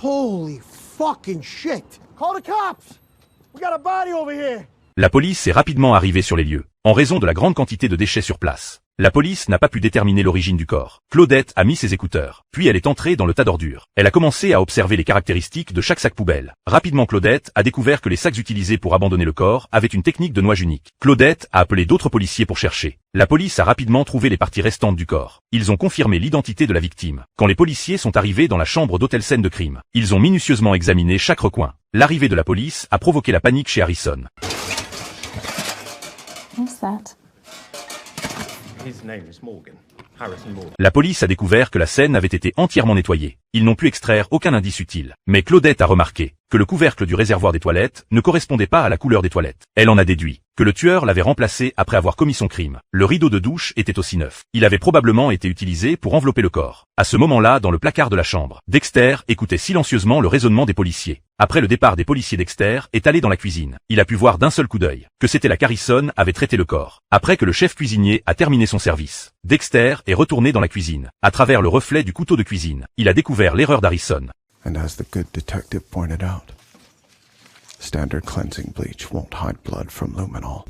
Holy fucking shit! Call the cops! We got a body over here! La police est rapidement arrivée sur les lieux, en raison de la grande quantité de déchets sur place. La police n'a pas pu déterminer l'origine du corps. Claudette a mis ses écouteurs, puis elle est entrée dans le tas d'ordures. Elle a commencé à observer les caractéristiques de chaque sac poubelle. Rapidement Claudette a découvert que les sacs utilisés pour abandonner le corps avaient une technique de nouage unique. Claudette a appelé d'autres policiers pour chercher. La police a rapidement trouvé les parties restantes du corps. Ils ont confirmé l'identité de la victime. Quand les policiers sont arrivés dans la chambre d'hôtel scène de crime, ils ont minutieusement examiné chaque recoin. L'arrivée de la police a provoqué la panique chez Harrison. What's that? His name is Morgan. Harrison Morgan. La police a découvert que la scène avait été entièrement nettoyée. Ils n'ont pu extraire aucun indice utile. Mais Claudette a remarqué que le couvercle du réservoir des toilettes ne correspondait pas à la couleur des toilettes. Elle en a déduit que le tueur l'avait remplacé après avoir commis son crime. Le rideau de douche était aussi neuf. Il avait probablement été utilisé pour envelopper le corps. À ce moment-là, dans le placard de la chambre, Dexter écoutait silencieusement le raisonnement des policiers. Après le départ des policiers, Dexter est allé dans la cuisine. Il a pu voir d'un seul coup d'œil que c'était la qu'Harrison avait traité le corps. Après que le chef cuisinier a terminé son service, Dexter est retourné dans la cuisine. À travers le reflet du couteau de cuisine, il a découvert l'erreur d'Harrison. And as the good detective pointed out, standard cleansing bleach won't hide blood from luminol.